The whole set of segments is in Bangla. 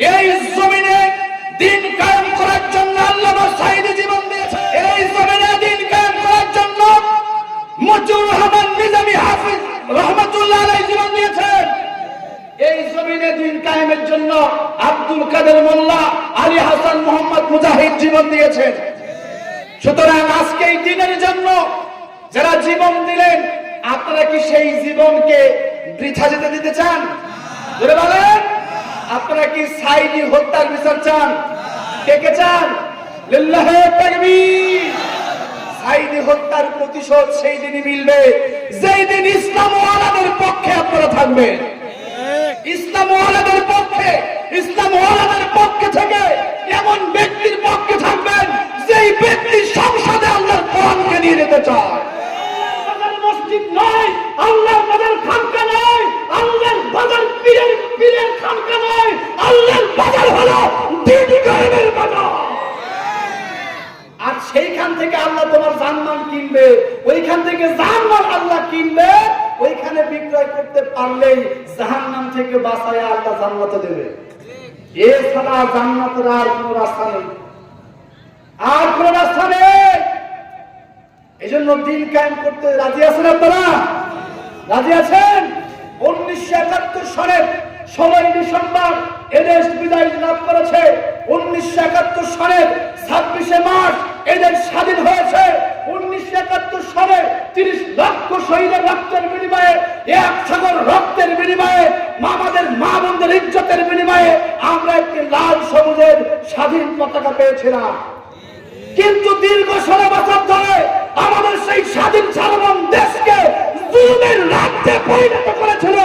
এই জমিনে দিন কায়েম করার জন্য আল্লামা সাঈদী জীবন দিয়েছেন। এই জমিনে দিন কায়েম করার জন্য মুজিবুর রহমান নিজামী হাফিজ রহমাতুল্লাহ আলাইহি জীবন দিয়েছেন। এই জমিনে দিন কায়েমের জন্য আব্দুল কাদের মোল্লা, আলী হাসান মোহাম্মদ মুজাহিদ জীবন দিয়েছেন। সুতরাং আজকে এই দিনের জন্য যারা জীবন দিলেন, আপনারা কি সেই জীবনকে বৃথা যেতে দিতে চান? জোরে বলেন। আপনারা কি সাঈদী হত্যার বিচার চান? কে কে চান? লিল্লাহি তাকবীর। সাঈদী হত্যার প্রতিশোধ সেই দিনই মিলবে যেই দিন ইসলাম ওয়ালাদের পক্ষে আপনারা থাকবেন। ইসলাম ওয়ালাদের পক্ষে, ইসলাম ওয়ালাদের পক্ষে থেকে এমন ব্যক্তির পক্ষে থাকবেন যেই ব্যক্তি সংসদে আল্লাহর কোরআনকে নিয়ে যেতে চায়। মসজিদ নয়, আল্লাহর বাজার খানকা নয়, আল্লাহর বাজার পীরের খানকা নয়, আল্লাহর বাজার হলো দ্বীন কায়েমের বাজার। আর সেইখান থেকে আল্লাহ তোমার জান্নাত কিনবে, ওইখান থেকে জান্নাত আল্লাহ কিনবে। ওইখানে বিক্রয় করতে পারলেই জাহান্নাম থেকে বাঁচায় আল্লাহ জান্নাতে দেবে। এছাড়া জান্নাতের আর কোনো রাস্তা নেই, আর কোনো রাস্তা নেই। এই জন্য দিন কায়েম করতে রাজি আছেন আপনারা? রাজি আছেন? 1971 সালের 16 ডিসেম্বর এদেশ বিদায় লাভ করেছে। 1971 সালের 26শে মার্চ এদেশ স্বাধীন হয়েছে। 1971 সালে 30 লক্ষ শহীদের রক্তের বিনিময়ে, 1 সাগর রক্তের বিনিময়ে, আমাদের মা বোনদের ইজ্জতের বিনিময়ে আমরা একটি লাল সবুজের স্বাধীন পতাকা পেয়েছিলাম। কিন্তু দীর্ঘ 16 বছর ধরে আমাদের সেই স্বাধীন সার্বভৌম দেশকে জুলুমের রাজ্যে পরিণত করেছিল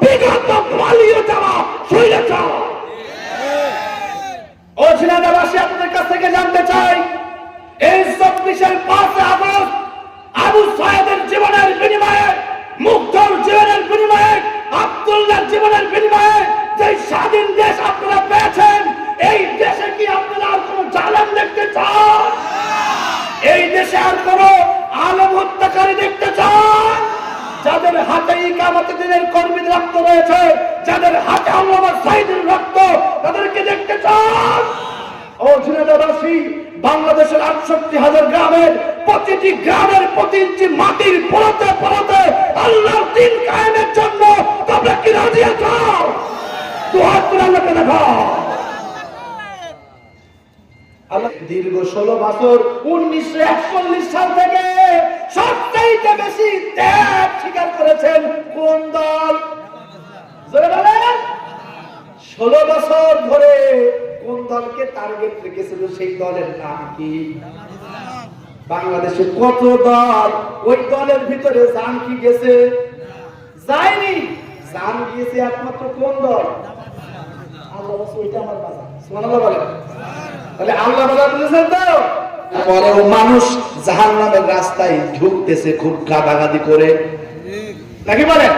বিগত পালিয়ে যাওয়া স্বৈরাচার। ও ঝিনাইদহবাসী, আপনাদের কাছ থেকে জানতে চাই, এই 24-এর 5 আগস্ট আবু সায়েদের জীবনের বিনিময়ে, মুগ্ধর জীবনের বিনিময়ে, আব্দুল্লাহর জীবনের বিনিময়ে যে স্বাধীন দেশ আপনারা পেয়েছেন, এই দেশে কি আপনারা আর কোন জালেম দেখতে চান? এই দেশে আর কোন আলেম হত্যাকারী দেখতে চান? যাদের হাতে ইকামতের দিনের কর্মীদের রক্ত রয়েছে, যাদের হাতে আল্লামা সাঈদীর রক্ত, তাদেরকে দেখতে চান? ও ঝিনাইদহবাসী, বাংলাদেশের 68,000 গ্রামের প্রতিটি গ্রামের প্রতি ইঞ্চি মাটির পরতে পরতে আল্লাহর দ্বীন কায়েমের জন্য তোমরা কি রাজি আছো? দুহাত তুলে আল্লাহকে দেখাও। আল্লাহ দীর্ঘ 16 বছর 1941 সাল থেকে সবচাইতে বেশি ত্যাগ স্বীকার করেছেন কোন দল? জোরে বলেন। 16 বছর ধরে কোন দলকে টার্গেট রেখেছিল? সেই দলের নাম কি? বাংলাদেশে কত দল, ওই দলের ভিতরে জান কি গেছে? যায়নি। জান গিয়েছে একমাত্র কোন দল? আল্লাহ বলে ওইটা আমার বাজার। সুবহানাল্লাহ বলেন। তাহলে আল্লাহ বাজার বুঝেছেন তো? পরেও মানুষ জাহান্নামের রাস্তায় ঢুকতেছে খুব গাদাগাদি করে, নাকি বলেন?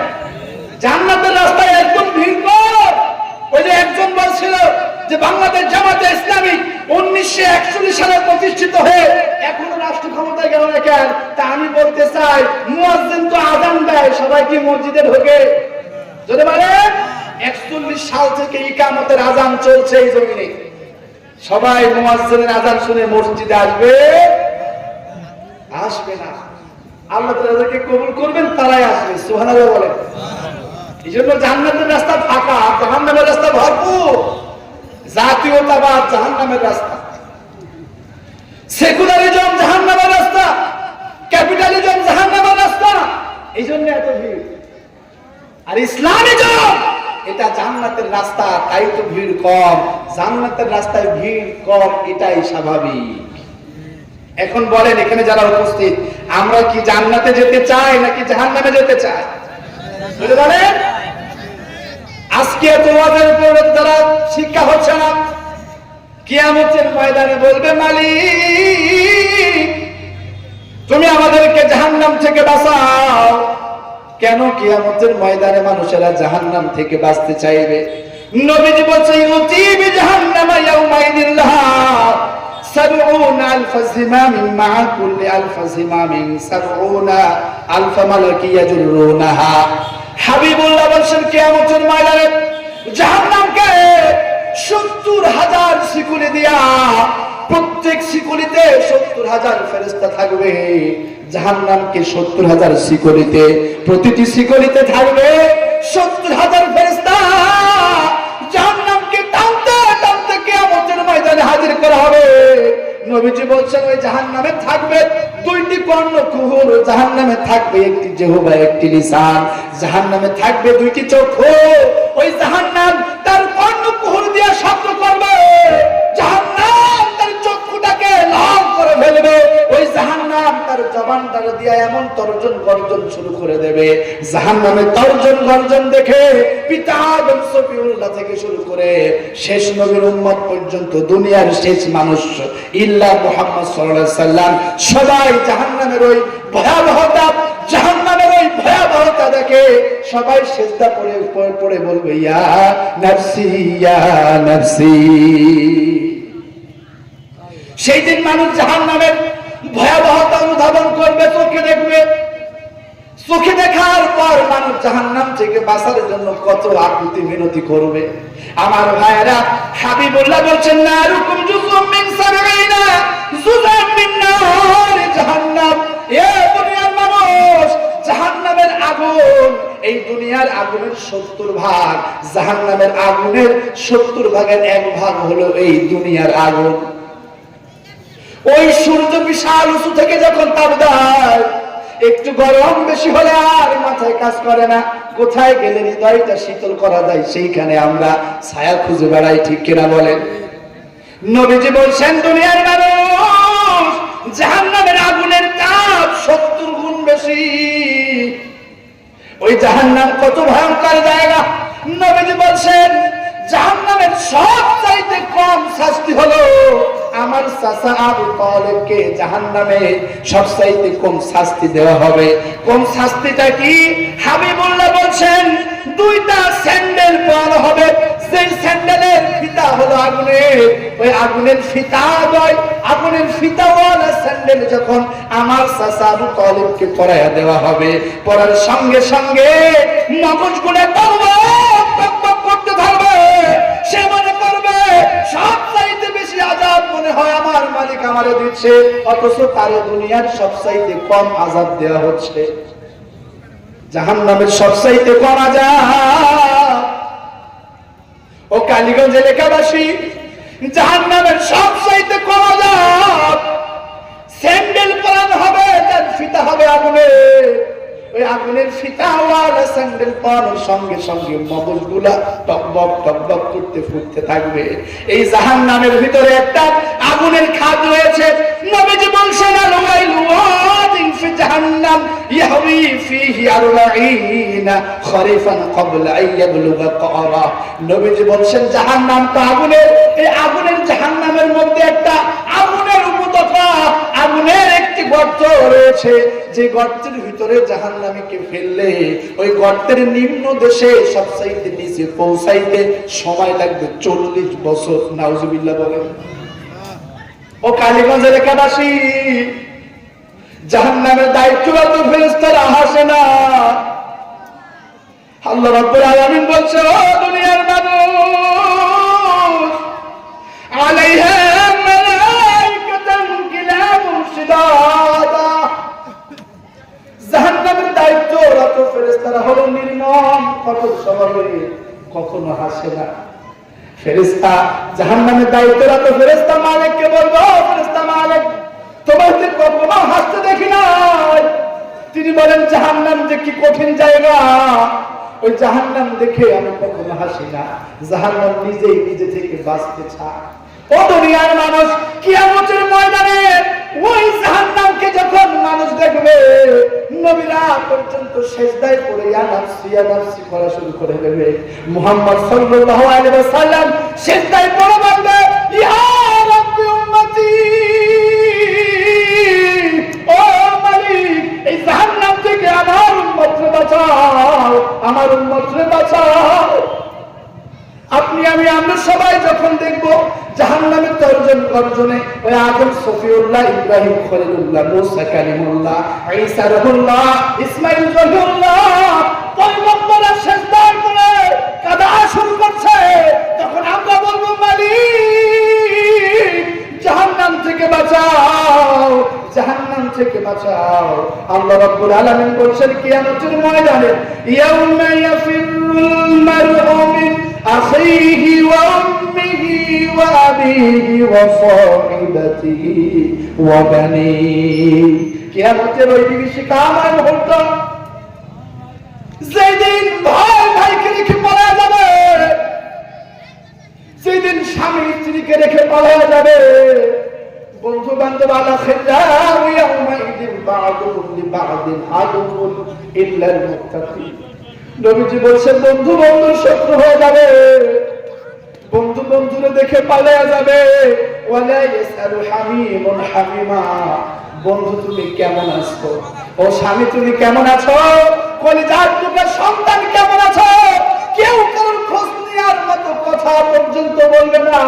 জান্নাতের রাস্তায় একদম ভিড় কর। ওই যে একজন বলছিল যে বাংলাদেশ জামাতে ইসলামী 1941 সালে প্রতিষ্ঠিত হয়ে এখনো রাষ্ট্র ক্ষমতায় গেল না কেন? তা আমি বলতে চাই, মুয়াজ্জিন তো আযান দেয়, সবাই কি মসজিদে ঢোকে? যদি বলেন 41 সাল থেকে ইকামতের আযান চলছে এই জমিনে, সবাই মুয়াজ্জিনের আযান শুনে মসজিদে আসবে? আসবে না। আল্লাহ তাদেরকে কবুল করবেন, তারাই আসবে। সুবহানাল্লাহ বলেন। এই জন্য জান্নাতের রাস্তা ফাঁকা, জাহান্নামের রাস্তা ভরপুর। জাতীয়তাবাদ জাহান্নামের রাস্তা, সেকুলারিজম জাহান্নামের রাস্তা, ক্যাপিটালিজম জাহান্নামের রাস্তা। এই জন্য এত ভিড়। আর ইসলামিজম এটা জান্নাতের রাস্তা, তাই তো ভিড় কম। জান্নাতের রাস্তায় ভিড় কম, এটাই স্বাভাবিক। এখন বলেন এখানে যারা উপস্থিত, আমরা কি জান্নাতে যেতে চাই নাকি জাহান্নামে যেতে চাই? বলেন। আজকে তোমাদের উপর যারা শিক্ষা হচ্ছে না, কিয়ামতের ময়দানে বলবে, মালিক তুমি আমাদেরকে জাহান্নাম থেকে বাঁচাও। কেন কিয়ামতের ময়দানে মানুষেরা জাহান্নাম থেকে বাঁচতে চাইবে? নবীজি বলছে, ইউতিবি জাহান্নামা ইয়াউমাইদিন লাহা 70,000 জিমামিন মা কুল্লি আলফ জিমামিন 70,000 মালাকি ইয়াজুরুনাহা। হাবিবুল্লাহ বলেন, কিয়ামতের ময়দানে জাহান্নামকে 70,000 শিকলি দিয়া, প্রত্যেক শিকলিতে 70,000 ফেরেশতা থাকবে। জাহান্নামকে 70,000 শিকলিতে, প্রতিটি শিকলিতে থাকবে 70,000 ফেরেশতা। জাহান্নামকে টানতে টানতে কিয়ামতের ময়দানে হাজির করা হবে। নবীজি বলছেন ওই জাহান্নামে থাকবে দুইটি কর্ণকুহর, জাহান্নামে থাকবে একটি জিহ্বা, একটি লিসান, জাহান্নামে থাকবে দুইটি চক্ষু। ওই জাহান্নাম তার কর্ণকুহর দিয়ে শব্দ করবে, জাহান্নাম তার চক্ষুটাকে লাল করে ফেলবে। ওই জাহান্নাম তার জবানটা দিয়ে এমন তর্জন গর্জন শুরু করে দেবে। জাহান্নামের তর্জন গর্জন দেখে পিতা আদম সফিউল্লাহ থেকে শুরু করে শেষ নবীর উম্মত পর্যন্ত, দুনিয়ার শেষ মানুষ ইল্লা মুহাম্মদ সাল্লাল্লাহু আলাইহি সাল্লাম, সবাই জাহান্নামের ওই ভয়াবহতা, জাহান্নামের ওই ভয়াবহতা দেখে সবাই সিজদা পড়ে বলবে ইয়া নাফসি ইয়া নাফসি। সেই দিন মানুষ জাহান্নামের ভয়াবহতা অনুধাবন করবে, চোখে দেখবে। চোখে দেখার পর মানুষ জাহান্নাম থেকে বাঁচার জন্য কত আকুতি মিনতি করবে। আমার ভাইয়েরা, হাবিবুল্লাহ বলছেন নারুকুম জুজুম মিন সাবঈনা জুজাম মিন নার জাহান্নাম। এ দুনিয়ার মানুষ, জাহান্নামের আগুন, এই দুনিয়ার আগুনের 70 ভাগ, জাহান্নামের আগুনের 70 ভাগের 1 ভাগ হলো এই দুনিয়ার আগুন। ওই সূর্য বিশাল উঁচু থেকে যখন তাপ দেয়, একটু গরম বেশি হলে আর মাথায় কাজ করে না। কোথায় গেলে হৃদয়টা শীতল করা যায়, সেইখানে আমরা ছায়া খুঁজে বেড়াই, ঠিক কিনা বলেন? নবীজি বলছেন দুনিয়ার মানুষ, জাহান্নামের আগুনের তাপ 70 গুণ বেশি। ওই জাহান্নাম কত ভয়ঙ্কর জায়গা। নবীজি বলছেন জাহান্নামের সবচাইতে কম শাস্তি হলো আমার চাচা আবু তালেবকে জাহান্নামে সবচাইতে কম শাস্তি দেওয়া হবে। কম শাস্তিটা কি? হাবিবুল্লাহ বলছেন দুইটা স্যান্ডেল পরানো হবে। সেই স্যান্ডেলের ফিতা হলো আগুনের, ওই আগুনের ফিতা দয়, আগুনের ফিতাওয়ালা স্যান্ডেল যখন আমার চাচা আবু তালেবকে পরাইয়া দেওয়া হবে, পরার সঙ্গে সঙ্গে মগজগুলো টকবক করতে থাকবে। সে মনে করবে সবচাইতে বেশি আযাব মনে হয় আমার মালিক আমারে দিচ্ছে, অথচ তারে দুনিয়ার সবচাইতে কম আযাব দেওয়া হচ্ছে। জাহান্নামের সবচাইতে কম আযাব। ও কালীগঞ্জ এলাকাবাসী, জাহান্নামের সবচাইতে কম আযাব। স্যান্ডেল পরানো হবে, তার ফিতা হবে আগুনের, ওই আগুনের ফিতাওয়ালা স্যান্ডেল পরানোর সঙ্গে সঙ্গে মগজগুলা টকবক টকবক করতে ফুটতে থাকবে। এই জাহান্নামের ভিতরে একটা আগুনের খাদ রয়েছে। নবীজি বলছেন আল-ওয়াইলু ওয়াদিন ফি জাহান্নাম ইয়াহওয়ি ফীহি 40 খরিফান ক্বাবলা আন ইয়াবলুগা ক্বারা। নবীজি বলছেন জাহান্নাম তো আগুনের, এই আগুনের জাহান্নামের মধ্যে একটা আগুনের উপত্যকা, আগুনের একটি গর্ত রয়েছে, যে গর্তের ভিতরে জাহান্নামীকে ফেললে ওই গর্তের নিম্ন দেশে সবচাইতে নিচে পৌঁছাইতে সময় লাগবে 40 বছর। নাউজুবিল্লাহ বলেন। ও কালীগঞ্জ এলাকাবাসী, জাহান্নামের দায়িত্বরত ফেরেশতারা হাসে না। আল্লাহ রাব্বুল আলামিন বলছে ও দুনিয়ার মানুষ, আলাইহা মালাইকাতুন কিরামুন শিদাদা। জাহান্নামের দায়িত্বরত ফেরেশতারা হলো নির্মম, কঠোর স্বভাবের, কখনো হাসে না। ফেরেশতা জাহান্নামের দায়িত্বরত ফেরেশতা মালিককে বলবো, ফেরেশতা মালিক তোমাকে কখনো হাসতে দেখি নাই। তিনি বলেন জাহান্নাম যে কি কঠিন জায়গা, ওই জাহান্নাম দেখে আমি কখনো হাসি না। জাহান্নাম নিজেই নিজে থেকে বাঁচতে চায়। ও দুনিয়ার মানুষ, কিয়ামতের ময়দানে ওই জাহান্নামকে যখন মানুষ দেখবে, নবীরা পর্যন্ত সিজদায় পড়ে ইয়া নাফসি ইয়া নাফসি করা শুরু করে দেবে। মুহাম্মদ সাল্লাল্লাহু আলাইহি ওয়াসাল্লাম সিজদায় পড়ে বলবে ইয়া রাব্বি উম্মতি, ও মালিক এই জাহান্নাম থেকে আমার উম্মতকে বাঁচাও, আমার উম্মতকে বাঁচাও। আপনি আমরা সবাই যখন দেখব জাহান্নামের তর্জন গর্জনে, ওই আদম সফিউল্লাহ, ইব্রাহিম খলিলুল্লাহ, মুসা কালিমুল্লাহ, ঈসা রুহুল্লাহ, ইসমাঈল রুহুল্লাহ পয়গম্বররা সিজদায় পড়ে কাঁদা শুরু করছে, তখন আমরা বলবো থেকে বাঁচাও। আল্লাহ রাব্বুল আলামিন বলেন কিয়ামতের ময়দানে ইয়াউমা ইয়াফিরুল মারউ মিন আখিহি ওয়া উম্মিহি ওয়া আবিহি ওয়া সাহিবাতিহি ওয়া বানিহি। কিয়ামতের ওই বিভীষিকাময় মুহূর্ত, যেদিন ভাই ভাইকে রেখে পালায়া যাবে, যেদিন স্বামী স্ত্রীকে রেখে পালায়া যাবে, বন্ধু বান্ধব আলা খিল্লাহ ইয়াউমাইদিন বা'দুহুম লিবা'দিন আদুউন ইল্লাল মুত্তাকিন। নবীজি বলেন বন্ধু বন্ধুর শত্রু হয়ে যাবে, বন্ধু বন্ধুরে দেখে পালায়া যাবে। ওয়ালা ইয়াসআলু হামিমুন হামিমা, বন্ধু তুমি কেমন আছো, ও স্বামী তুমি কেমন আছো, কলিজার টুকরা সন্তান কেমন আছো, কেউ কারোর খোঁজ নেওয়ার মতো কথা পর্যন্ত বলবে না।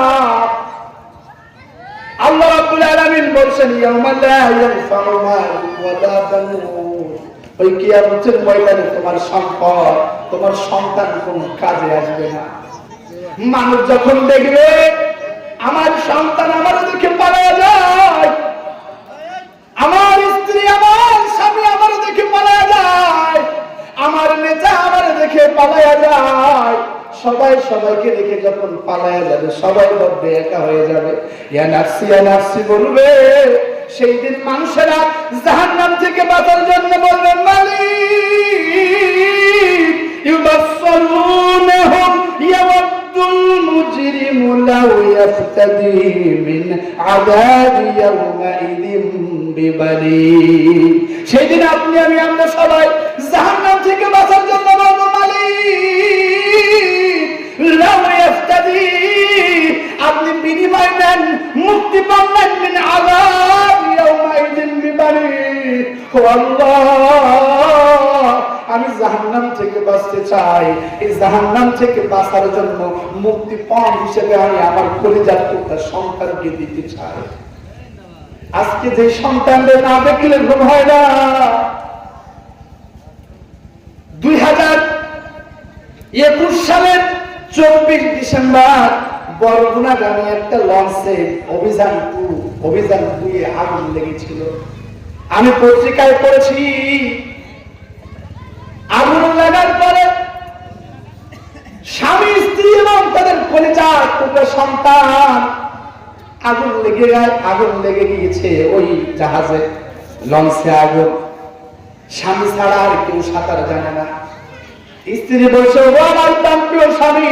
আল্লাহ রাব্বুল আলামিন বলেন ইয়াউমা লা ইয়ানফাউ মালুন ওয়ালা বানুন, ওই কিয়ামতের ময়দানে তোমার সম্পদ, তোমার সন্তান কোন কাজে আসবে না। মানুষ যখন দেখবে আমার সন্তান আমার দিকে পালিয়ে যায়, আমার স্ত্রী আমার স্বামী আমার দেখে পালিয়ে যায়, আমার নেতা আমার দেখে পালিয়ে যায়, সবাই সবাইকে দেখে যখন পালিয়ে যাবে, সবাই বলবে একা হয়ে যাবে, ইয়া নাফসি বলবে। সেই দিন মানুষেরা জাহান্নাম থেকে বাঁচার জন্য বলবে মালিক ইউবাসসিরুনহুম ইয়াওয়াদ্দুল মুজরিমু লাউ ইয়াফতাদি মিন আযাবি ইয়াউমাইদিন বিবানি। সেই দিন আপনি আমি আমরা সবাই জাহান্নাম থেকে বাঁচার জন্য বলবো মালিক লাউ ইয়াফতাদি, আপনি বিনিময় নেন, মুক্তি পাবেন মিন আযাবি ইয়াউমাইদিন বিবানি। ও আল্লাহ, আমি জাহান্নাম থেকে বাঁচতে চাই, এই জাহান্নাম থেকে বাঁচার জন্য মুক্তি পণ হিসেবে আমি আমার কলিজার টুকরা সন্তানকে দিতে চাই। আজকে যে সন্তানদের না দেখলে ঘুম হয় না। 2021 সালের 24 ডিসেম্বর বরগুনাগামী একটা লঞ্চে অভিযান 2 আগুন লেগেছিল। আমি পত্রিকায় পড়েছি, আগুন লাগার পরে স্বামী স্ত্রী এবং তাদের কলিজার টুকরা সন্তান আগুন লেগে গিয়েছে। ওই জাহাজে লঞ্চে আগুন, স্বামী ছাড়া আর কেউ সাঁতার জানে না। স্ত্রী বলছে ও আমার প্রিয় স্বামী,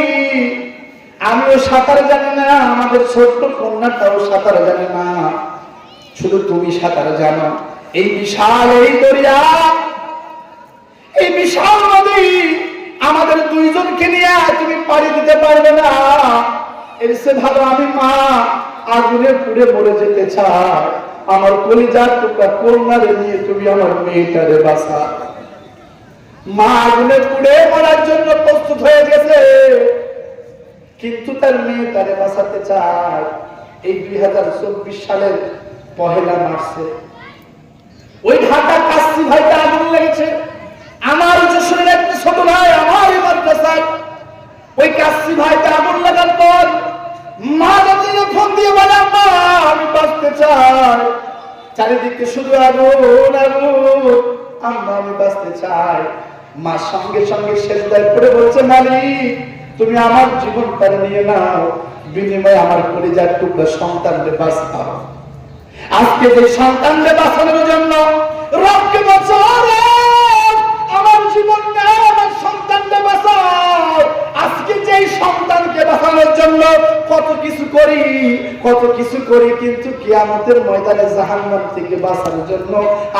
আমিও সাঁতার জানি না, আমাদের ছোট্ট কন্যাটাও সাঁতার জানে না, শুধু তুমি সাঁতার জানো। এই বিশাল এই দরিয়া, এই বিশাল নদী আমাদের দুইজনকে নিয়ে তুমি পাড়ি দিতে পারবে না। এর চেয়ে ভালো আমি মা আগুনে পুড়ে মরে যেতে চাই, আমার কলিজার টুকরা কন্যারে নিয়ে তুমি আমার মেয়েটারে বাঁচা। মা আগুনে পুড়ে মরার জন্য প্রস্তুত হয়ে গেছে, কিন্তু তার মেয়েটারে বাঁচাতে চায়। এই 2024 সালের 1 মার্চে ওই ঢাকা কাশি ভাইটা আগুন লেগেছে। আমার যশোরের একটা ছোট ভাই আমার মাদ্রাসায়, ওই কাশি ভাইটা আগুন লাগার পর মা দাদিকে ফোন দিয়ে বলে মা আমি বাঁচতে চাই, চারিদিকে শুধু আগুন আগুন, আমি বাঁচতে চাই। মা সঙ্গে সঙ্গে সেজদায় পড়ে বলছে মালিক তুমি আমার জীবনটা নিয়ে নাও, বিনিময়ে আমার কলিজার টুকরা সন্তানকে বাঁচাও। আজকে যে সন্তানকে বাঁচানোর জন্য রবকে বাঁচাও, আমার জীবন নাও, আমার সন্তানকে বাঁচাও। আজকে যে সন্তানকে বাঁচানোর জন্য কত কিছু করি, কিন্তু কিয়ামতের ময়দানে জাহান্নাম থেকে বাঁচানোর জন্য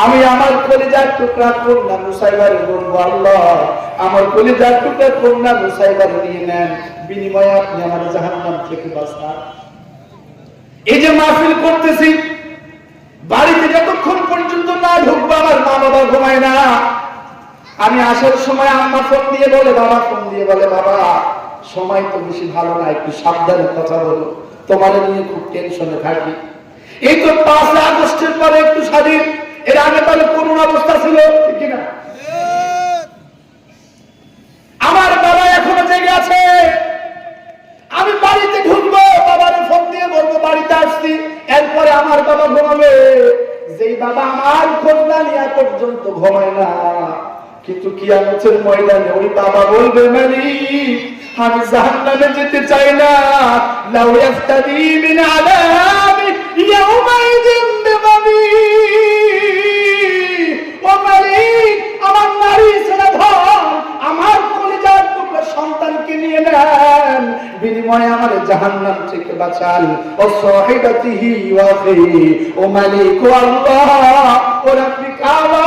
আমি আমার কলিজার টুকরা কন্যা মুসাইবারে বলবো আল্লাহ আমার কলিজার টুকরা কন্যা মুসাইবারে নিয়ে নেন, বিনিময়ে আপনি আমার জাহান্নাম থেকে বাঁচান। এই যে মাহফিল করতেছি, বাড়িতে যতক্ষণ পর্যন্ত না ঢুকবো আমার মা বাবা ঘুমায় না। আমি আসার সময় আম্মা ফোন দিয়ে বলে, বাবা ফোন দিয়ে বলে বাবা সময় তো বেশি ভালো না, একটু সাবধানে কথা বলো, তোমার নিয়ে খুব টেনশনে থাকি। এই তো 5 আগস্টের পরে একটু স্বাধীন, এর আগে তাহলে করুণ অবস্থা ছিল ঠিক কিনা? আমার বাবা এখনো জেগে আছে। আমি বাড়িতে ঢুকবো, বাবার ফোন দিয়ে বলবো বাড়িতে আসছি, এরপরে আমার বাবা ঘুমাবে। যেই বাবা আমার খোঁজ না নেওয়া পর্যন্ত ঘুমায় না, কিন্তু কিয়ামতের ময়দানে ওই বাবা বলবে মালিক আমি জাহান্নামে যেতে চাই না, লাউ ইয়াফতাদি মিন আযাবি ইয়াউমাইযিন বিবাবি। ও মালিক আমার নারী ছেলে ধন আমার কলিজার টুকরা সন্তানকে নিয়ে নেন, বিনিময়ে আমার জাহান্নাম থেকে বাঁচান। ও সাহিবাতিহি ওয়া আখিহি, ও মালিক ও আল্লাহ ও রাব্বি কাবা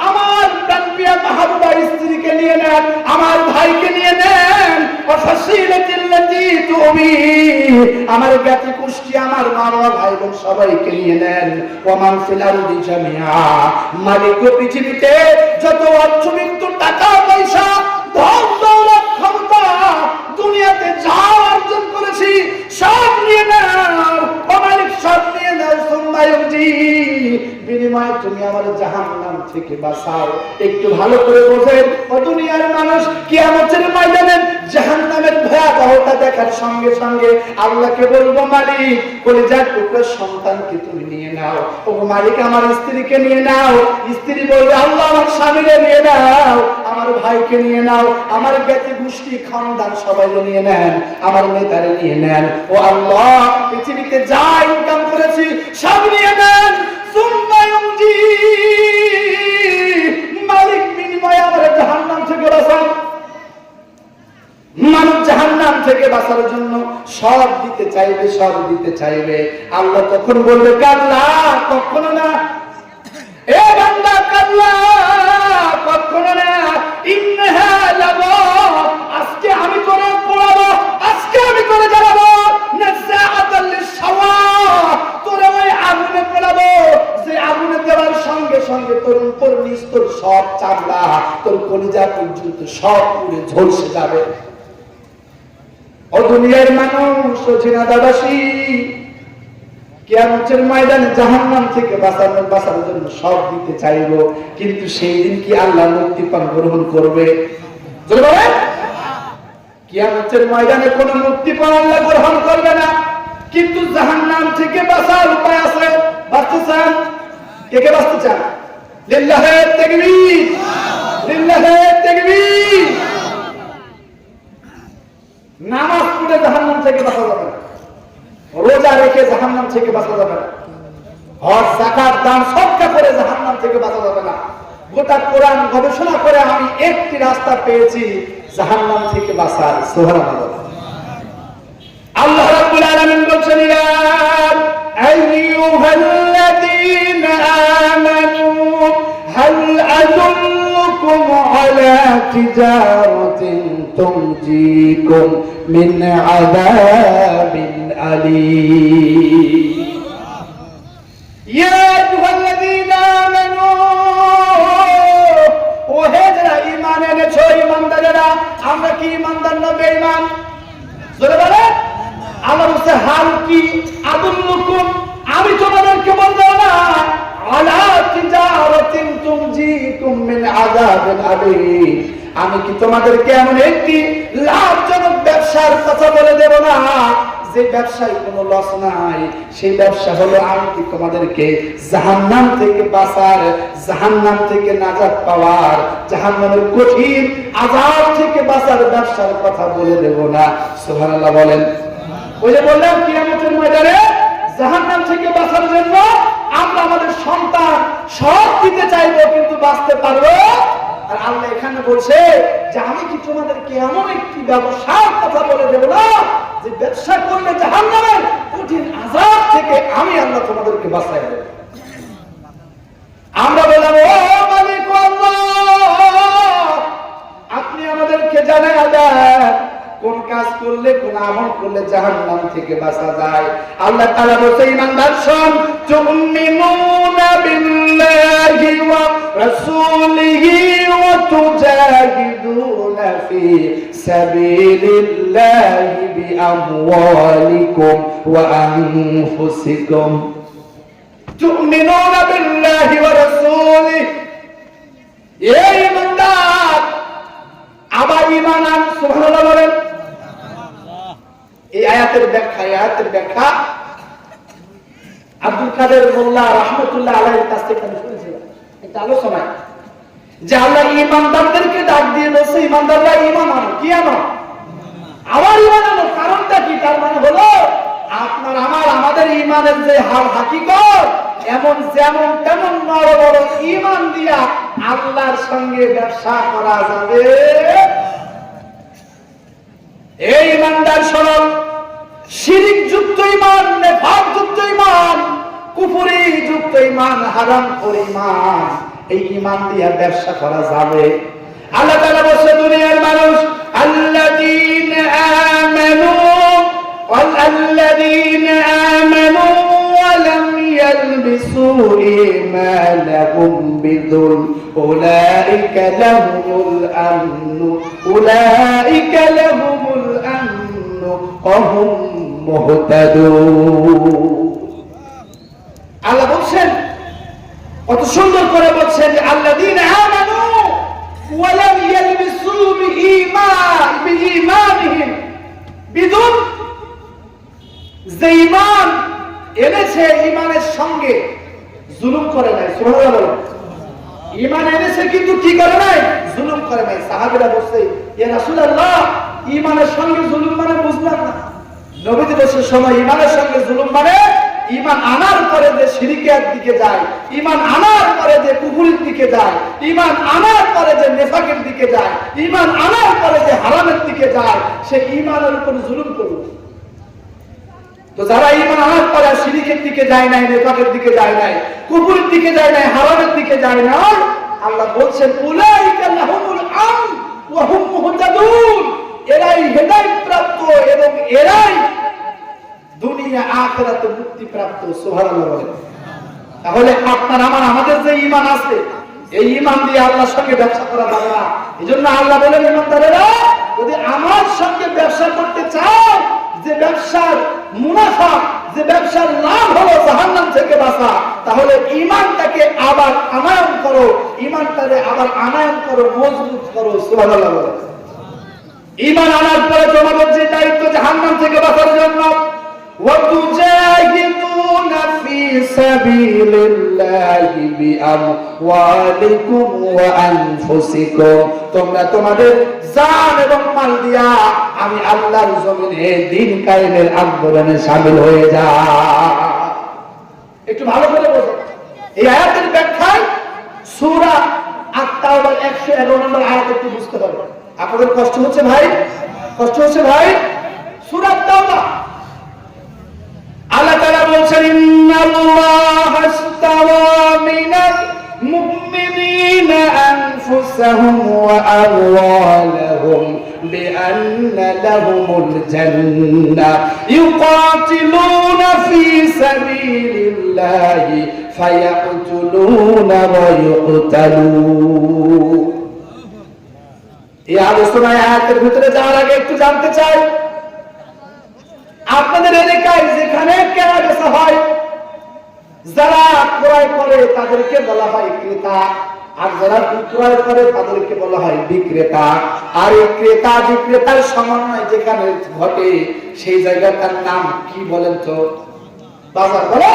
আমার প্রাণপ্রিয় মাহবুবা স্ত্রীকে নিয়ে নেন, আমার ভাইকে নিয়ে নেন, ওয়াফাসিলাতিল্লাতী তুবি আমার জ্ঞাতি কুষ্টি আমার মারওয়া ভাই বোন সবাইকে নিয়ে নেন। ওয়ামান ফিল আরদি জামিআ মালিক পৃথিবীতে যত অর্থ বিত্ত টাকা পয়সা ধন দৌলত ক্ষমতা দুনিয়াতে যা অর্জন করেছি সব নিয়ে নাও, ও মালিক সব নিয়ে নাও। সুম্মায়ুজি বিনিময়ে তুমি আমার জাহান্নাম থেকে বাঁচাও। একটু ভালো করে বোঝেন ও দুনিয়ার মানুষ, কিয়ামতের ময়দানে জাহান্নামের ভয়াবহতা দেখার সঙ্গে সঙ্গে আল্লাহকে বলবো মালিক কলিজার টুকরা সন্তানকে তুমি নিয়ে নাও, ও মালিক আমার স্ত্রীকে নিয়ে নাও। স্ত্রী বলবে আল্লাহ আমার স্বামীকে নিয়ে নাও, আমার ভাইকে নিয়ে নাও, আমার জ্ঞাতি গোষ্ঠী খানদান সবাই নিয়ে নেন, আমার নেতারে নিয়ে নেন। ও আল্লাহ পৃথিবীতে যা ইনকাম করেছি সব নিয়ে নেন। সুম্মায়ুজি মালিক বিনিময়ে আমার জাহান্নাম থেকে বাঁচান। মানুষ জাহান্নাম থেকে বাঁচার জন্য সব দিতে চাইবে, সব দিতে চাইবে। আল্লাহ তখন বলবে কাল্লা, কখনো না, এ বান্দা কাল্লা কখনো না, ইন্নাহা লাযা আজকে আমি করে পড়াবো, আজকে আমি করে জ্বালাবো, নাযাআতাল লিশাওয়া তোরে ওই আগুনে পড়াবো যে আগুনে দেওয়ার সঙ্গে সঙ্গে তোর উপর নিচ তোর সব চামড়া তোর কলিজা পর্যন্ত সব পুড়ে ঝলসে যাবে। ও দুনিয়ার মানুষ ও জিনাদাবাসী, কিয়ামতের ময়দানে জাহান্নাম থেকে বাঁচার জন্য সব দিতে চাইবো, কিন্তু সেই দিন কি আল্লাহ মুক্তিপণ গ্রহণ করবে? কিয়ামতের ময়দানে কোনো মুক্তিপণ আল্লাহ গ্রহণ করবে না, কিন্তু জাহান্নাম থেকে বাঁচার উপায় আছে। বাঁচতে চান? কে কে বাঁচতে চান? লিল্লাহে তাকবীর, লিল্লাহে তাকবীর। নামাজ পড়ে জাহান্নাম থেকে বাঁচা যাবে না, রোজা রেখে জাহান্নাম থেকে বাঁচা যাবে না, হজ যাকাত দান সদকা করে জাহান্নাম থেকে বাঁচা যাবে না। গোটা কোরআন গবেষণা করে আমি একটি রাস্তা পেয়েছি জাহান্নাম থেকে বাঁচার। সুবহানাল্লাহ। আল্লাহ রাব্বুল আলামিন বলেন ইয়া আইয়ুহাল্লাযীনা আমানু হাল আদুল্লুকুম আলা তিজারাতিন তুনজিকুম মিন আযাবিন আলীম। ইয়া আইয়ুহাল্লাযীনা আমানু, ও হে যারা ঈমান এনেছো, ঈমানদারেরা। আমরা কি ঈমানদার না বেঈমান? জোরে বলেন। আল্লাহ বলছে হাল কি আদুল্লুকুম, আমি তোমাদেরকে বলবো না, আলা তিজারাতিন তুনজিকুম মিন আযাবিন আলীম, আমি কি তোমাদেরকে এমন একটি লাভজনক ব্যবসার কথা বলে দেব না যে ব্যবসায় কোনো লস নাই? সেই ব্যবসা হলো আমি কি তোমাদেরকে জাহান্নাম থেকে বাঁচার, জাহান্নাম থেকে নাজাত পাওয়ার, জাহান্নামের কঠিন আযাব থেকে বাঁচার ব্যবসার কথা বলে দেব না? সুবহানাল্লাহ বলেন। ওই যে বললাম কিয়ামতের ময়দানে জাহান্নাম থেকে বাঁচার জন্য আমরা আমাদের সন্তান সব দিতে চাইবো, কিন্তু বাঁচতে পারবো। আর আল্লাহ এখানে বলছে যে আমি কি তোমাদেরকে এমন একটি ব্যবসার কথা বলে দেব না যে ব্যবসা করলে জাহান্নামের কঠিন আযাব থেকে আমি আল্লাহ তোমাদেরকে বাঁচাই দেব। আমরা বললাম ও মালিক আল্লাহ, আপনি আমাদেরকে জানায়া দেন কোন কাজ করলে কোন আমল করলে জাহান্নাম থেকে বাঁচা যায়। আল্লাহ তাআলা বলেন ঈমানদার শোন, তুমিনুনা বিল্লাহি ওয়া রাসূলিহি ওয়া তুজাহিদুনা ফি সাবিলিল্লাহি বিআমওয়ালিকুম ওয়া আনফুসিকুম। তুমিনুনা বিল্লাহি ওয়া রাসূলিহি, এই ঈমানদার আবার ঈমান আন। সুবহানাল্লাহ বলেন। এই আয়াতের ব্যাখ্যা আব্দুল কাদের মোল্লা রাহমাতুল্লাহ আলাইহির কাছ থেকে আমি শুনেছিলাম একটা আলোচনায় যে আল্লাহ ঈমানদারদেরকে ডাক দিয়ে বলছে, ঈমানদাররা ঈমান আনো। কি আনো? আবার ঈমান আনো। কারণটা কি? তার মানে হলো আপনার আমাদের ঈমানের যে হাকিকত, এমন যেমন তেমন বড় বড় ঈমান দিয়া আল্লাহর সঙ্গে ব্যবসা করা যাবে। এই ঈমানদার শোনো, শিরিক যুক্ত ঈমান, নিফাক যুক্ত ঈমান, কুফরি যুক্ত ঈমান, হারাম করে ঈমান, এই ঈমান দিয়ে ব্যবসা করা যাবে। আল্লাহ তাআলা বলেন দুনিয়ার মানুষ আল্লাযীনা আমানু ওয়া লাম ইয়ালবিসু ঈমানাহুম বিযুলম উলাইকা লাহুমুল আমনু ওয়া হুম মুহতাদুন। আল্লাহ বলছেন, কত সুন্দর করে বলছেন যে আল্লাযীনা আমানু ওয়া লাম ইয়ালবিসু বিঈমানিহিম বিদুন, যে ঈমান এনেছে ঈমানের সঙ্গে জুলুম করে নাই। সুবহানাল্লাহ বলেন। ঈমান এনেছে কিন্তু কি করে নাই? জুলুম করে নাই। সাহাবীরা বলছে, ইয়া রাসূলুল্লাহ, ঈমানের সঙ্গে জুলুম মানে বুঝলাম না। নবীজি বলছে, সময় ঈমানের সঙ্গে জুলুম মানে ঈমান আনার পরে যে শিরকের দিকে যায়, ঈমান আনার পরে যে কুফরের দিকে যায়, ঈমান আনার পরে যে নেফাকের দিকে যায়, ঈমান আনার পরে যে হারামের দিকে যায়, সে ঈমানের উপর জুলুম করবে। তো যারা ঈমান আনার পরে শিরকের দিকে যায় নাই, নেফাকের দিকে যায় নাই, কুফরের দিকে যায় নাই, হারামের দিকে যায় না, আল্লাহ বলছেন উলাইকা লাহুমুল আমন ওয়া হুম মুহতাদুন, এরাই হেদায়েত প্রাপ্ত এবং এরাই দুনিয়া আখিরাতে মুক্তি প্রাপ্ত। সুবহানাল্লাহ বলেন। তাহলে আপনার আমাদের যে ঈমান আছে, এই ঈমান দিয়ে আল্লাহর সঙ্গে ব্যবসা করা যাবে না। এজন্য আল্লাহ বলেন, ঈমানদারেরা যদি আমার সঙ্গে ব্যবসা করতে চাও, যে ব্যবসার মুনাফা, যে ব্যবসার লাভ হলো জাহান্নাম থেকে বাঁচা, তাহলে ঈমানটাকে আবার আনয়ন করো, ঈমানটাকে আবার আনয়ন করো, মজবুত করো। সুবহানাল্লাহ বলেন। ঈমান আনার পরে তোমাদের যে দায়িত্ব জাহান্নাম থেকে বাঁচার জন্য, وَتُجَاهِدُونَ فِي سَبِيلِ اللَّهِ بِأَمْوَالِكُمْ وَأَنفُسِكُمْ, তোমরা তোমাদের জান এবং মাল দিয়া আমি আল্লাহর জমিনে দ্বীন কায়েমের আন্দোলনে শামিল হয়ে যাও। একটু ভালো করে বোঝো। এই আয়াতের ব্যাখ্যায় সূরা আত-তাওবার 111 নম্বর আয়াত একটু বুঝতে হবে। আপনাদের কষ্ট হচ্ছে ভাই? কষ্ট হচ্ছে ভাই? সূরা আত-তাওবা আল্লাহ তাআলা বলছেন, ইন্নাল্লাহা আশতারা মিনাল মুমিনিনা আনফুসাহুম ওয়া আমওয়ালাহুম বিআন্না লাহুমুল জান্নাহ ইউকাতিলুনা ফি সাবিলিল্লাহি ফায়াকতুলুনা ওয়া ইউকতালুন। এই আলোচনায় আয়াতের ভিতরে যাওয়ার আগে একটু জানতে চাই, আপনাদের এলাকায় যেখানে কেনা বেচা হয়, যারা ক্রয় করে তাদেরকে বলা হয় ক্রেতা, আর যারা বিক্রয় করে তাদেরকে বলা হয় বিক্রেতা। আর এই ক্রেতা বিক্রেতার সমন্বয় যেখানে ঘটে, সেই জায়গাটার নাম কি বলেন তো? বাজার। বলে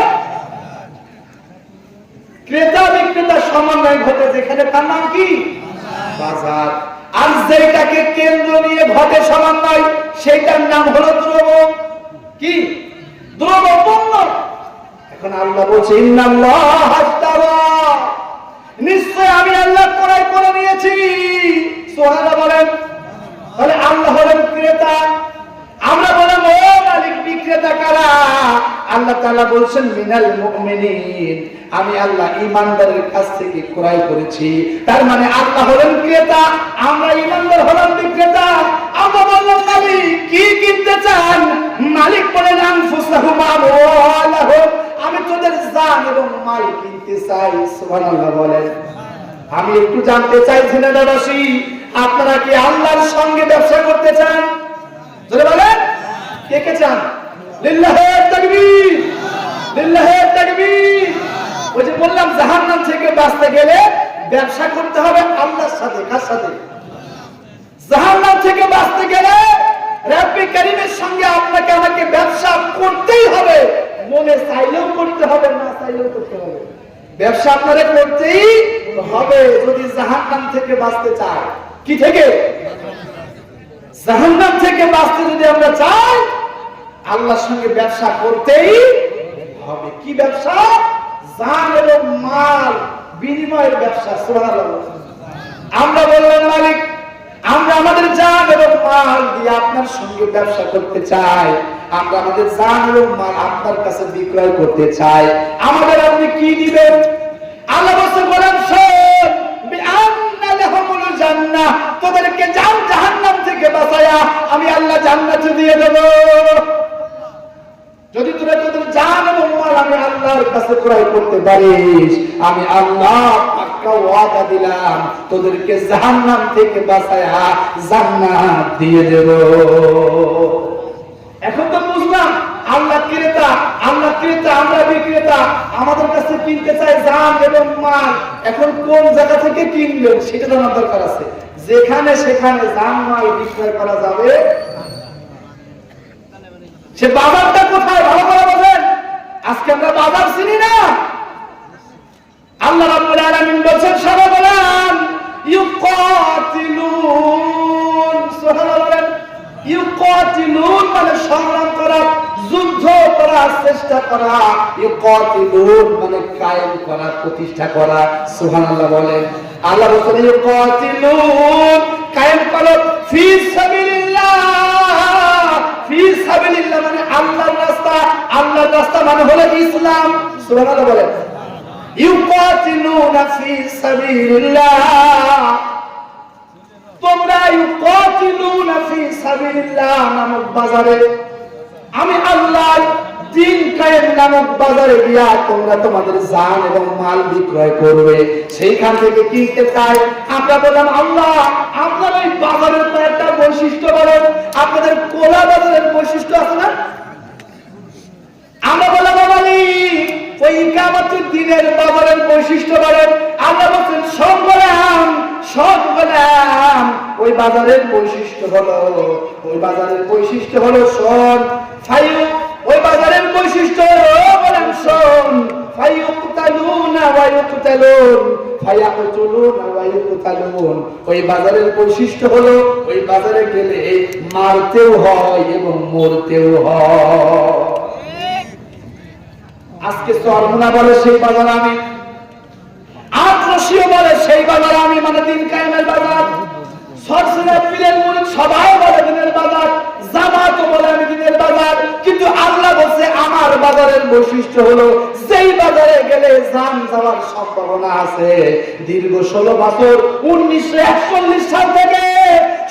ক্রেতা বিক্রেতার সমন্বয় ঘটে যেখানে, তার নাম কি? বাজার। আর যেটাকে কেন্দ্র নিয়ে ঘটে সমন্বয়, সেইটার নাম হলো দ্রব্য। কি? দ্রব্যপণ্য। এখন আল্লাহ বলছে, ইন্নাল্লাহা আশতারা, নিশ্চয় আমি আল্লাহ ক্রয় করে নিয়েছি। সুবহানাল্লাহ বলেন। তাহলে আল্লাহ হলেন ক্রেতা, আমরা বললাম ও মালিক বিক্রেতা কারা? আল্লাহ তাআলা বলছেন, মিনাল মুমিনিন, আমি আল্লাহ ঈমানদারের কাছ থেকে ক্রয় করেছি। তার মানে আল্লাহ হলেন ক্রেতা, আমরা ঈমানদার হলাম বিক্রেতা। আমরা বললাম মালিক কি কিনতে চান? মালিক বলেন, আনফুসাহুম ওয়া আমওয়ালাহুম, আমি তোদের জান এবং মাল কিনতে চাই। সুবহানাল্লাহ বলেন। আমি একটু জানতে চাই ঝিনাইদহবাসী, আপনারা কি আল্লাহর সঙ্গে ব্যবসা করতে চান? জোরে বলেন, কে কে চান? লিল্লাহি তাকবীর, লিল্লাহি তাকবীর। ওই যে বললাম, জাহান্নাম থেকে বাঁচতে গেলে ব্যবসা করতে হবে আল্লাহর সাথে। কার সাথে? জাহান্নাম থেকে বাঁচতে গেলে রব্বে কারীমের সঙ্গে আপনাকে আমাকে ব্যবসা করতেই হবে, মনে চাইলেও করতে হবে, না চাইলেও করতে হবে। ব্যবসা আপনারা করতেই হবে যদি জাহান্নাম থেকে বাঁচতে চায়। কি থেকে? জাহান্নাম থেকে বাঁচতে যদি আমরা চাই, আল্লাহর সঙ্গে ব্যবসা করতেই হবে। কি ব্যবসা? জান এবং মাল বিনিময়ের ব্যবসা। সুবহানাল্লাহ। আমরা বললাম মালিক, আমরা আমাদের জান এবং মাল দিয়ে আপনার সঙ্গে ব্যবসা করতে চাই, আমরা আমাদের জান এবং মাল আপনার কাছে বিক্রয় করতে চাই, আমাদের আপনি কি দিবেন? আল্লাহ বলেন, শোন, বিআন্না লাহুমুল জান্নাহ, তোদেরকে জাহান্নাম থেকে বাঁচায়া আমি আল্লাহ জান্নাত দিয়ে দেব। যদি তোরা তোদের জান এবং মাল আমি আল্লাহর কাছে ক্রয় করতে পারিস, আমি আল্লাহ পাক্কা ওয়াদা দিলাম তোদেরকে জাহান্নাম থেকে বাঁচায়া জান্নাত দিয়ে দেব। এখন তো বুঝলাম আল্লাহ ক্রেতা, আমরা বিক্রেতা, আমাদের কাছে কিনতে চাই জান এবং মাল। এখন কোন জায়গা থেকে কিনবেন সেটা জানার দরকার আছে। যেখানে সেখানে জান মাল বিক্রয় করা যাবে, সে বাজারটা কোথায় ভালো করে বোঝেন। আজকে আমরা বাজার চিনি না। আল্লাহ রাব্বুল আলামিন বলেন, সবাই বলেন ইউকাতিলুন। সুবহানাল্লাহ। ইউকাতিলুন মানে সংগ্রাম করা, যুদ্ধ করার চেষ্টা করা। ইউকাতিলুন মানে কায়েম করা, প্রতিষ্ঠা করা। সুবহানাল্লাহ বলেন। আল্লাহ বলেন ইউকাতিলুন, কায়েম করো ফি সাবিলিল্লাহ। ফি সাবিলিল্লাহ মানে আল্লাহর রাস্তা। আল্লাহর রাস্তা মানে হলো ইসলাম। সুবহানাল্লাহ বলেন। ইউকাতিলুনা ফি সাবিলিল্লাহ, তোমরা ইউকাতিলুনা ফি সাবিলিল্লাহ নামক বাজারে, আমি আল্লাহ দিন কায়েম নামক বাজারে গিয়া তোমরা তোমাদের জান এবং মাল বিক্রয় করবে। সেইখান থেকে কিনতে চাই। আমরা বললাম, আল্লাহ আপনার ওই বাজারের তো একটা বৈশিষ্ট্য বলেন, আপনাদের কোলা বাজারের বৈশিষ্ট্য আছে না? আমরা বললাম, মালিক ওই কিয়ামতের দিনের বাজারের বৈশিষ্ট্য বলেন। আল্লাহ বলেন, সব গোলাম ওই বাজারের বৈশিষ্ট্য হলো, শোন ফায়ু, ওই বাজারের বৈশিষ্ট্য বলেন শোন, ফায়ুকতালুনা ওয়া ইউকতালুন, ফায়াকতুলুনা ওয়া ইউকতালুন। ওই বাজারের বৈশিষ্ট্য হলো ওই বাজারে গেলে মারতেও হয় এবং মরতেও হয়। আজকে চরমোনা বলে সেই বাজার আমি, আক্রোশীয় বলে সেই বাজার আমি, মানে দিন কায়েমের বাজার। সরসরা পীরের মুরিদ সবাই বলে দিনের বাজার, জামাত বলে আমি দিনের বাজার। কিন্তু আল্লাহ বলছে আমার বাজারের বৈশিষ্ট্য হলো যেই বাজারে গেলে জান যাওয়ার সম্ভাবনা আছে। দীর্ঘ 16 বছর 1941 সাল থেকে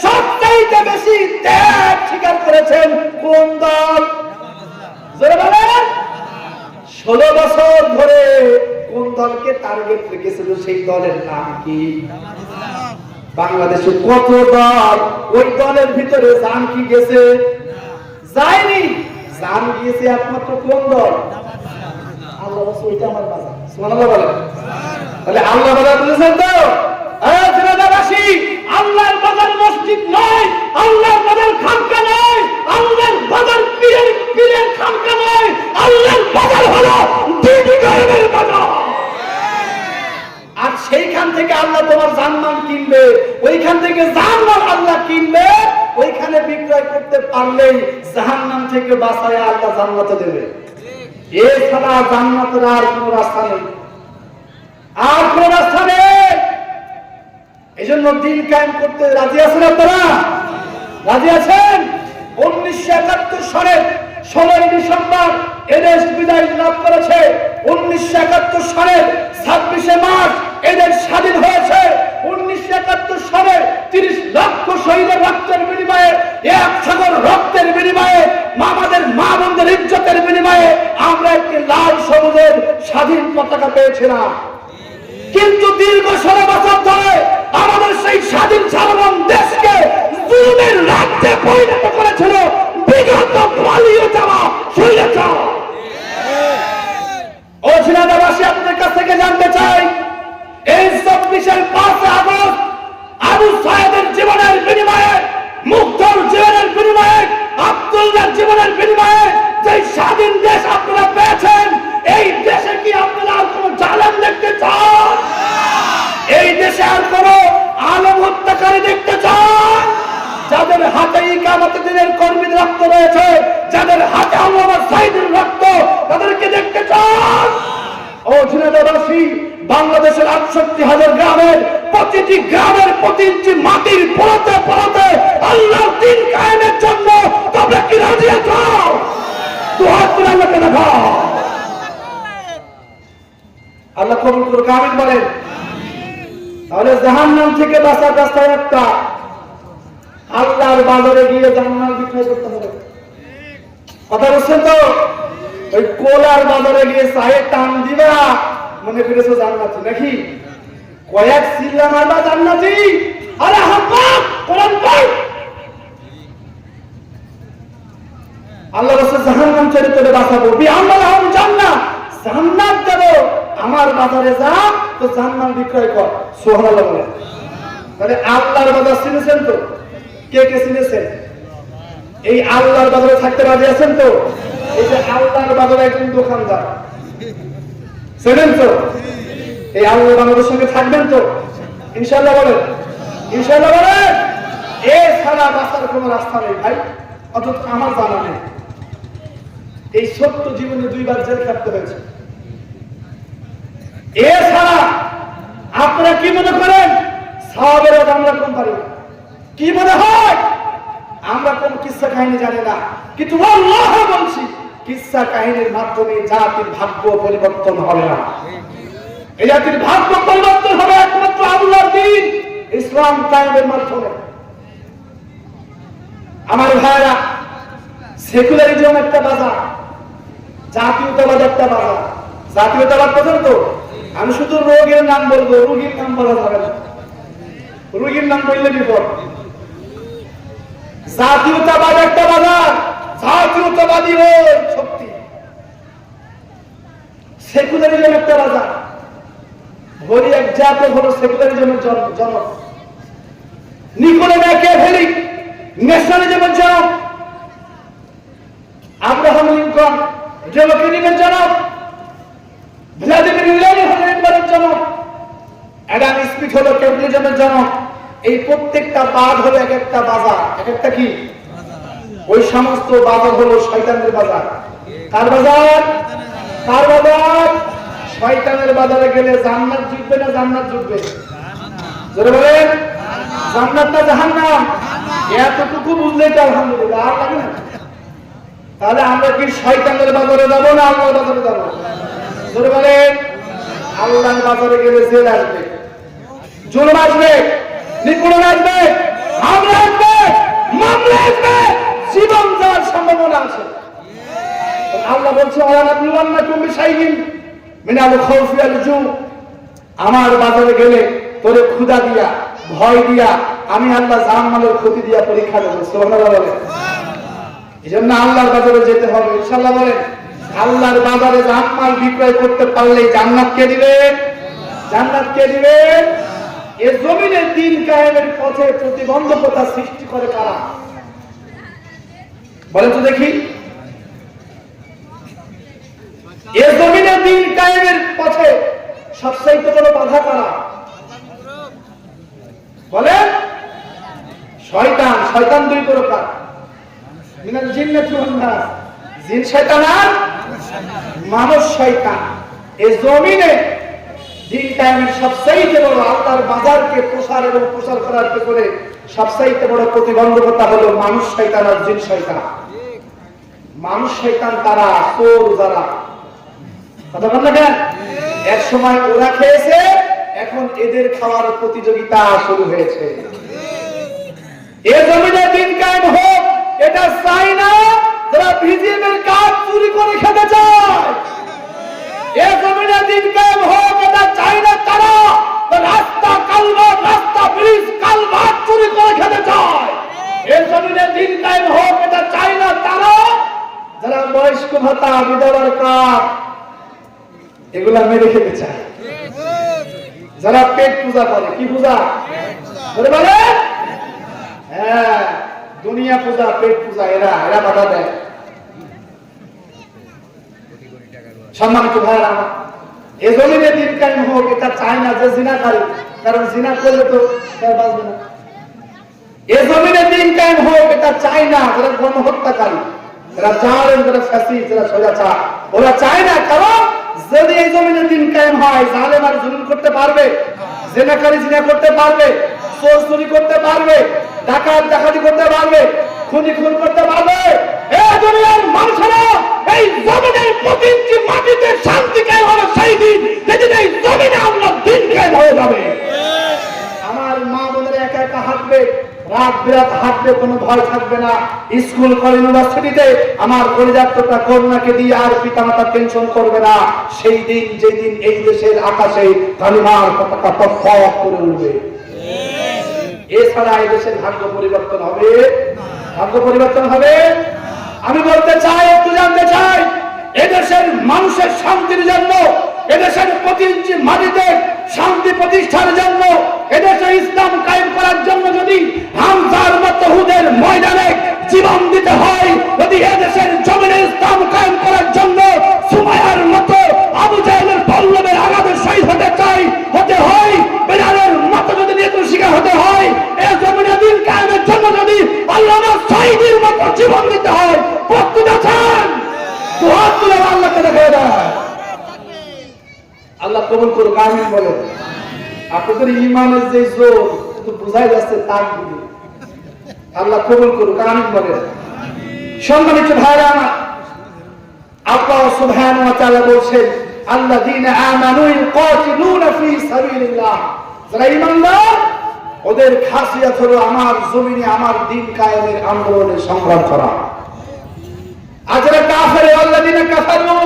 সবচাইতে বেশি ত্যাগ স্বীকার করেছেন কোন দল? জোরে বলেন। 16 বছর ধরে কোন দলকে টার্গেট রেখেছিল, সেই দলের নাম কি? বাংলাদেশে কত দল, ওই দলের ভিতরে জান কি গেছে? যায়নি। জান গিয়েছে একমাত্র কোন দল? আল্লাহ বলে ওইটা আমার বাজার। সুবহানাল্লাহ বলে। তাহলে আল্লাহ বাজার বুঝেছেন তো? জেনাদাবাসী, আল্লাহর বাজার মসজিদ নয়, আল্লাহর বাজার খানকা নয়, আল্লাহর বাজার পীরের খানকা নয়, আল্লাহর বাজার হলো দিনী কায়েমের বাজার। আর সেইখান থেকে আল্লাহ তোমার জানমাল কিনবে, ওইখান থেকে জানমাল আল্লাহ কিনবে, ওইখানে বিক্রয় করতে পারলেই জাহান্নাম থেকে বাঁচায় আল্লাহ জান্নাতে দেবে। এছাড়া জান্নাতের আর কোন রাস্তা নেই, আর কোন রাস্তা নেই। এই জন্য দিন কায়েম করতে রাজি আছেন আপনারা? রাজি আছেন? 1971 সালের 16 ডিসেম্বর এদেশ বিদায় লাভ করেছে। 1971 সালের 26 মার্চ এদেশ স্বাধীন হয়েছে। 1971 সালে 30 লক্ষ শহীদের রক্তের বিনিময়ে, এক সাগর রক্তের বিনিময়ে, আমাদের মা বোনদের ইজ্জতের বিনিময়ে আমরা একটি লাল সবুজের স্বাধীন পতাকা পেয়েছিলাম। কিন্তু দীর্ঘ 16 বছর ধরে আমাদের সেই স্বাধীন সার্বভৌম দেশকে জুলুমের রাজ্যে পরিণত করেছিল বিগত পালিয়ে যাওয়া স্বৈরাচার। ও ঝিনাইদহবাসী, আপনাদের কাছ থেকে জানতে চাই, এই 24 5 আগস্ট আবু সায়েদের জীবনের বিনিময়ে, মুগ্ধর জীবনের বিনিময়ে, আব্দুল্লাহর জীবনের বিনিময়ে যে স্বাধীন দেশ আপনারা পেয়েছেন, এই দেশে কি আপনারা আর কোন জালেম দেখতে চান? এই দেশে আর কোন আলেম হত্যাকারী দেখতে চান? যাদের হাতে ইকামতের দিনের কর্মীর রক্ত রয়েছে, যাদের হাতে আল্লামা সাঈদীর রক্ত, তাদেরকে দেখতে চান? ও ঝিনাইদহবাসী, বাংলাদেশের ৬৮,০০০ গ্রামের প্রতিটি গ্রামের প্রতি ইঞ্চি মাটির পড়তে পড়তে আল্লাহর দ্বীন কায়েমের জন্য তোমরা কি রাজি আছো? দুহাত তুলে আল্লাহকে দেখাও। আল্লাহ কবুল করুক, আমিন বলেন। তাহলে জাহান্নাম থেকে বাঁচার রাস্তা একটা, আল্লাহর বাজারে গিয়ে জান্নাত বিক্রয় করতে হবে। কথা বুঝছেন তো? ওই কোলার বাজারে গিয়ে চায়ে টান দিবা, মনে করেছো জান্নাতি নাকি? কয়েক সিল্লা মারবা জান্নাতি। আরে হাম্মা কোরআন পড়। আল্লাহ রাসূল জাহান্নাম চরিত্রে বাঁচাবো, বিআমালাহুম জান্নাত, জান্নাত দেব। আমার বাজারে যা, তো জান্নাত বিক্রয় কর। সুবহানাল্লাহ বলেন। তাহলে আল্লাহর বাজার চিনেছেন তো? কে কে চিনেছেন? এই আল্লাহর বাজারে থাকতে রাজি আছেন তো? এই যে আল্লাহর বাজারে একজন দোকানদার, চেনেন তো? এই আল্লাহর বাজারের সঙ্গে থাকবেন তো? ইনশাআল্লাহ বলেন, ইনশাআল্লাহ বলেন। এছাড়া বাঁচার কোনো রাস্তা নেই ভাই, অথচ আমার জানা নেই। এই ছোট্ট জীবনে 2 বার জেল কাটতে হয়েছে। এছাড়া আপনারা কি মনে করেন সাহাবের আমরা কম পারি? কি মনে হয় আমরা কোন কিসসা কাহিনী জানি না? কিন্তু আল্লাহ বলছি, কিসসা কাহিনীর মাধ্যমে জাতির ভাগ্য পরিবর্তন হবে না। এই জাতির ভাগ্য পরিবর্তন হবে একমাত্র আল্লাহর দ্বীন ইসলাম কায়েমের মাধ্যমে। আমার ভাইরা, সেকুলারিজম একটা বাজার, জাতীয়তাবাদ একটা বাজার। জাতীয়তাবাদ পর্যন্ত আমি শুধু রোগের নাম বলবো, রোগীর নাম বলা যাবে না। রোগীর নাম বললে বিপদ। জাতীয়তাবাদ একটা বাজার, জাতীয়তাবাদী শক্তি। সেকুলারিজম একটা বাজার, ভরি এক জাতি হলো সেকুলারিজমের জনক। নিকোলা ম্যাকিয়াভেলি ন্যাশনালিজমের জনক। আব্রাহাম লিঙ্কন ডেমোক্রেটিকের জনক। ভ্লাদিমির লেনিন হলেন লিবারের জনক। অ্যাডাম স্মিথ হলো ক্যাপিটালিজমের জনক। এই প্রত্যেকটা বাদ হলো এক একটা বাজার, এক একটা কি? ওই সমস্ত বাজার হলো শয়তানের বাজার। কার বাজার? কার বাজার? শয়তানের বাজারে গেলে জান্নাত জুটবে না জান্নাত জুটবে? জোরে বলেন, জান্নাত না জাহান্নাম? এতটুকু বুঝলেই তো আলহামদুলিল্লাহ, আর লাগে না? তাহলে আমরা কি শয়তানের বাজারে যাবো না আল্লাহর বাজারে যাবো? জোরে বলেন। আল্লাহর বাজারে গেলে জেল আসবে, জুলুম আসবে, নিপীড়ন আসবে, হামলা আসবে, মামলা আসবে, জীবন যাওয়ার সম্ভাবনা আছে। আল্লাহ বলছে, আমার বাজারে গেলে তোরে ক্ষুধা দিয়া, ভয় দিয়া, আমি আল্লাহ জানমালের ক্ষতি দিয়া পরীক্ষা দেবো। সুবহানাল্লাহ বলেন। এই জন্য আল্লাহর বাজারে যেতে হবে, ইনশাআল্লাহ বলেন। আল্লাহর বাজারে জানমাল বিক্রয় করতে পারলে জান্নাত কে দিবেন? জান্নাত কে দিবেন? এ জমিনে দ্বীন কায়েমের পথে প্রতিবন্ধকতা সৃষ্টি করে কারা? বলেন তো দেখি। এ জমিনে দ্বীন কায়েমের পথে সবচাইতে বড় বাধা কারা? বলেন। শয়তান। শয়তান 2 প্রকার, মিনাল জিন্নাতি ওয়ান নাস, জিন শয়তান আর মানুষ শয়তান। এই জমিনে দ্বীন কায়েমের সবচাইতে বড় আল্লাহর বাজারকে প্রসার এবং প্রসার করার পেছনে সবচাইতে বড় প্রতিবন্ধকতা হলো মানুষ শয়তান আর জিন শয়তান। মানুষ শয়তান তারা, চোর যারা, কথা বল না কেন? এক সময় ওরা খেয়েছে, এখন এদের খাওয়ার প্রতিযোগিতা শুরু হয়েছে। এ জমিনে দ্বীন কায়েম হোক, এটা চাই না যারা ভিজিএমের কাজ চুরি করে খেতে চায়। এ জমিনে দ্বীন কায়েম হোক, এটা চাই না তারা রাস্তা কালভার্ট, রাস্তা ব্রিজ কালভার্ট চুরি করে খেতে চায়। এ জমিনে দ্বীন কায়েম হোক, এটা চাই না তারা যারা বয়স্ক ভাতা, বিধবার কার্ড এগুলা মেরে খেতে চায়। যারা পেট পূজা করে, কি পূজা বলে? হ্যাঁ, দুনিয়া পূজা, পেট পূজা, এরা বাধা দেয়। সম্মানিত ভাইরা আমার, এই জমিনে দিন কায়েম হোক এটা চায় না যে জিনাকারী, কারণ জিনা করলে তো তার বাঁচবে না। এই জমিনে দিন কায়েম হোক এটা চায় না যারা গণহত্যাকারী, যারা জালেম, যারা ফ্যাসিস্ট, যারা স্বৈরাচার, ওরা চায় না। কারণ যদি এই জমিনে দিন কায়েম হয়, জালেম আর জুলুম করতে পারবে, জিনাকারী জিনা করতে পারবে, চোর চুরি করতে পারবে, ডাকাত ডাকাতি করতে পারবে, খুনি খুন করতে পারবে। এই দুনিয়ার মানুষেরা এই জমিনের প্রতি ইঞ্চি মাটিতে শান্তি কায়েম হবে সেই দিন, যেদিন এই জমিনে আল্লাহর দিন কায়েম হয়ে যাবে। আমার মা বোনেরা একা একা হাঁটবে, রাত বিরাত হাঁটবে, কোনো ভয় থাকবে না। স্কুল কলেজ ইউনিভার্সিটিতে আমার পরিযাপ্তটা কন্যাকে দিয়ে আর পিতামাতা টেনশন করবে না। সেই দিন যেদিন এই দেশের আকাশে কালিমার পতাকা পথ করে উঠবে, এছাড়া এই দেশের ভাগ্য পরিবর্তন হবে, ভাগ্য পরিবর্তন হবে। আমি বলতে চাই, একটু জানতে চাই, এদেশের মানুষের শান্তির জন্য, এদেশের প্রতি ইঞ্চি মাটিতে শান্তি প্রতিষ্ঠার জন্য, এদেশে ইসলাম কায়েম করার জন্য যদি হামজার মতো হুদের ময়দানে জীবন দিতে হয়, যদি এদেশের জমিনে ইসলাম কায়েম করার জন্য সুমাইয়ার মতো, আবু জাহেলের পল্লবের আঘাতে শহীদ হতে হয়, বেলালের মতো যদি নেতৃত্ব শিকার হতে হয়, এই জমিনে দিন কায়েমের জন্য যদি আল্লামা সাঈদীর মতো জীবন দিতে হয়, প্রস্তুত আছেন? দুহাত তুলে আল্লাহকে দেখা দেয়। আল্লাহ কবুল করুক, আমিন বলেন। আপনাদের ঈমানের যে জোর কিন্তু বোঝাই যাচ্ছে তাকবীর। আল্লাহ কবুল করুক, আমিন বলেন। সম্মানিত ভাইরা আমার, আল্লাহ সুবহানাহু ওয়া তাআলা বলেন, আল্লাযীনা আমানু ইউকাতিলুনা ফী সাবিলিল্লাহ, যারা ঈমানদার ওদের খাসিয়াত হলো আমার জমিনে আমার দিন কায়েমের আন্দোলনে সংগ্রাম করা। আর যারা কাফের, আল্লাযীনা কাফারু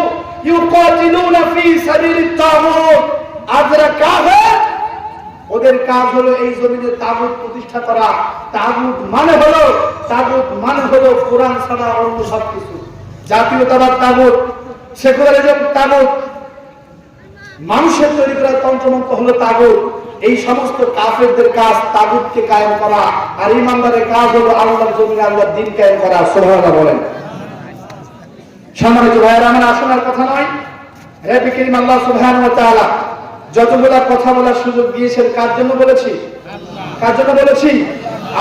ইউকাতিলুনা ফী সাবিলিত তাগুত, আর যারা কাফের ওদের কাজ হলো এই জমিনে তাগুত প্রতিষ্ঠা করা। তাগুত মানে হলো কোরআন ছাড়া অন্য সবকিছু, জাতীয়তাবাদ তাগুত, সেকুলারিজম তাগুত, মানুষের তৈরি করা তন্ত্রমন্ত্র হলো তাগুত। এই সমস্ত কাফেরদের কাজ তাগুতকে কায়েম করা, আর ঈমানদারের কাজ হলো আল্লাহর জমিনে আল্লাহর দ্বীন কায়েম করা। সুবহানাল্লাহ বলেন। সম্মানিত ভাইয়েরা আমার, আসনার কথা নয়, রব্বুল কারীম আল্লাহ সুবহানাহু ওয়া তাআলা যতগুলা কথা বলার সুযোগ দিয়েছেন কার জন্য বলেছি? কার জন্য বলেছি?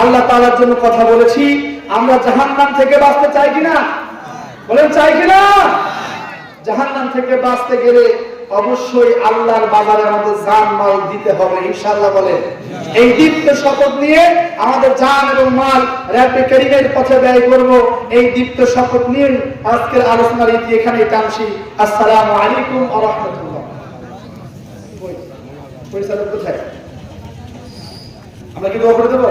আল্লাহ তাআলার জন্য কথা বলেছি। আমরা জাহান্নাম থেকে বাঁচতে চাই কিনা? বলেন চাই কিনা? জাহান্নাম থেকে বাঁচতে গেলে অবশ্যই আল্লাহর বাজারে আমাদের জান মাল দিতে হবে, ইনশাআল্লাহ বলেন। এই দীপ্ত শপথ নিয়ে আমাদের জান এবং মাল রব্বুল কারীমের পথে ব্যয় করব। এই দীপ্ত শপথ নিয়ে আজকের আলোচনার ইতি এখানেই টানছি। আসসালামু আলাইকুম ওয়া রাহমাতুল্লাহ। পরিচালক কোথায়? আমরা কি দোয়া করে দেবো?